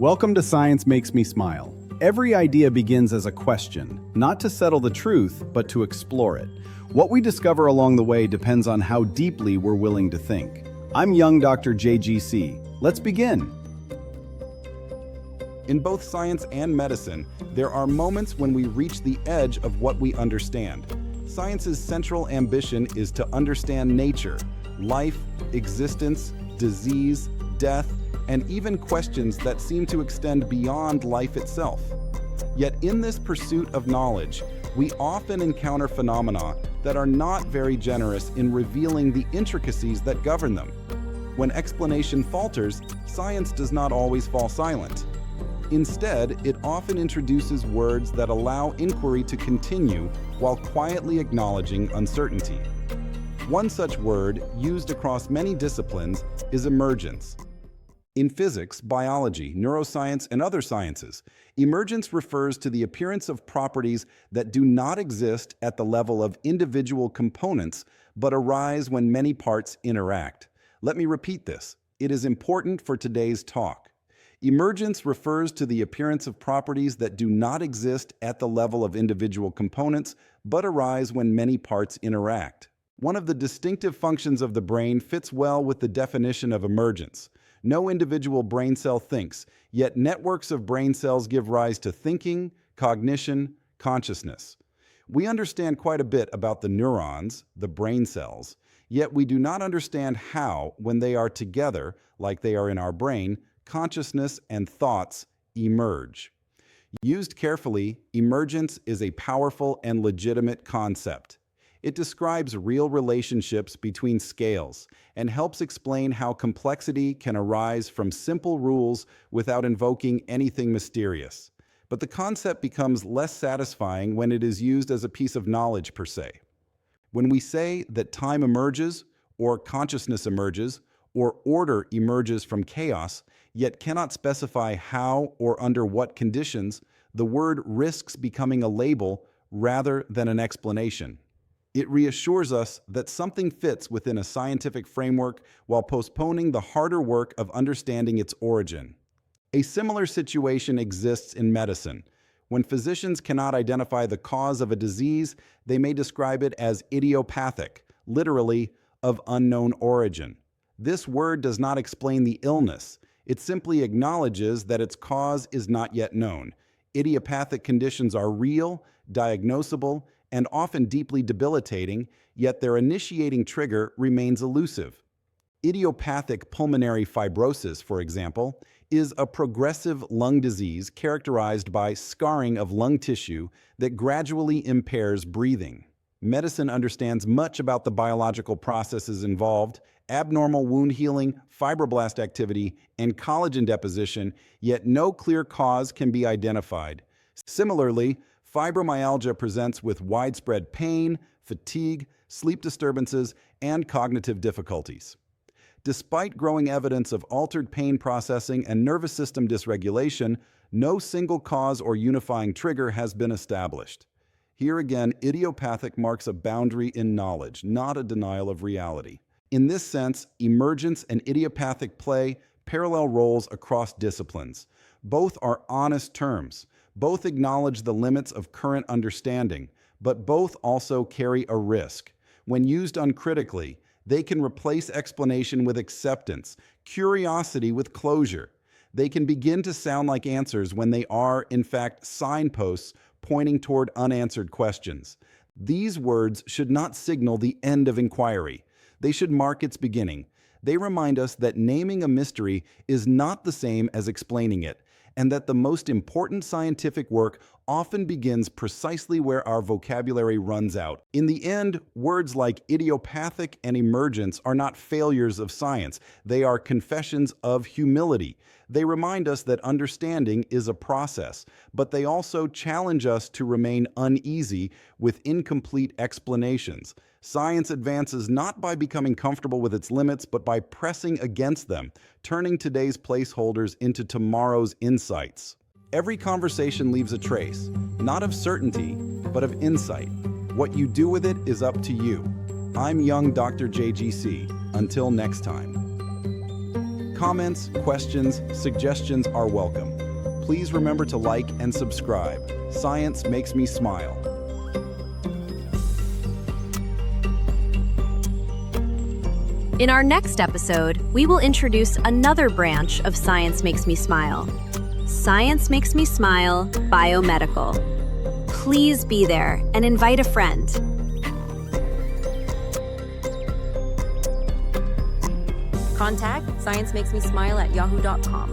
Welcome to Science Makes Me Smile. Every idea begins as a question, not to settle the truth, but to explore it. What we discover along the way depends on how deeply we're willing to think. I'm young Dr. JGC. Let's begin. In both science and medicine, there are moments when we reach the edge of what we understand. Science's central ambition is to understand nature, life, existence, disease, death, and even questions that seem to extend beyond life itself. Yet in this pursuit of knowledge, we often encounter phenomena that are not very generous in revealing the intricacies that govern them. When explanation falters, science does not always fall silent. Instead, it often introduces words that allow inquiry to continue while quietly acknowledging uncertainty. One such word, used across many disciplines, is emergence. In physics, biology, neuroscience, and other sciences, emergence refers to the appearance of properties that do not exist at the level of individual components, but arise when many parts interact. Let me repeat this. It is important for today's talk. Emergence refers to the appearance of properties that do not exist at the level of individual components, but arise when many parts interact. One of the distinctive functions of the brain fits well with the definition of emergence. No individual brain cell thinks, yet networks of brain cells give rise to thinking, cognition, consciousness. We understand quite a bit about the neurons, the brain cells, yet we do not understand how, when they are together, like they are in our brain, consciousness and thoughts emerge. Used carefully, emergence is a powerful and legitimate concept. It describes real relationships between scales and helps explain how complexity can arise from simple rules without invoking anything mysterious. But the concept becomes less satisfying when it is used as a piece of knowledge per se. When we say that time emerges, or consciousness emerges, or order emerges from chaos, yet cannot specify how or under what conditions, the word risks becoming a label rather than an explanation. It reassures us that something fits within a scientific framework while postponing the harder work of understanding its origin. A similar situation exists in medicine. When physicians cannot identify the cause of a disease, they may describe it as idiopathic, literally, of unknown origin. This word does not explain the illness. It simply acknowledges that its cause is not yet known. Idiopathic conditions are real, diagnosable, and often deeply debilitating, yet their initiating trigger remains elusive. Idiopathic pulmonary fibrosis, for example, is a progressive lung disease characterized by scarring of lung tissue that gradually impairs breathing. Medicine understands much about the biological processes involved, abnormal wound healing, fibroblast activity, and collagen deposition, yet no clear cause can be identified. Similarly, fibromyalgia presents with widespread pain, fatigue, sleep disturbances, and cognitive difficulties. Despite growing evidence of altered pain processing and nervous system dysregulation, no single cause or unifying trigger has been established. Here again, idiopathic marks a boundary in knowledge, not a denial of reality. In this sense, emergence and idiopathic play parallel roles across disciplines. Both are honest terms. Both acknowledge the limits of current understanding, but both also carry a risk. When used uncritically, they can replace explanation with acceptance, curiosity with closure. They can begin to sound like answers when they are, in fact, signposts pointing toward unanswered questions. These words should not signal the end of inquiry. They should mark its beginning. They remind us that naming a mystery is not the same as explaining it, and that the most important scientific work often begins precisely where our vocabulary runs out. In the end, words like idiopathic and emergence are not failures of science. They are confessions of humility. They remind us that understanding is a process, but they also challenge us to remain uneasy with incomplete explanations. Science advances not by becoming comfortable with its limits, but by pressing against them, turning today's placeholders into tomorrow's insights. Every conversation leaves a trace, not of certainty, but of insight. What you do with it is up to you. I'm young Dr. JGC. Until next time. Comments, questions, suggestions are welcome. Please remember to like and subscribe. Science makes me smile. In our next episode, we will introduce another branch of Science Makes Me Smile. Science Makes Me Smile Biomedical. Please be there and invite a friend. Contact sciencemakesmesmile@yahoo.com.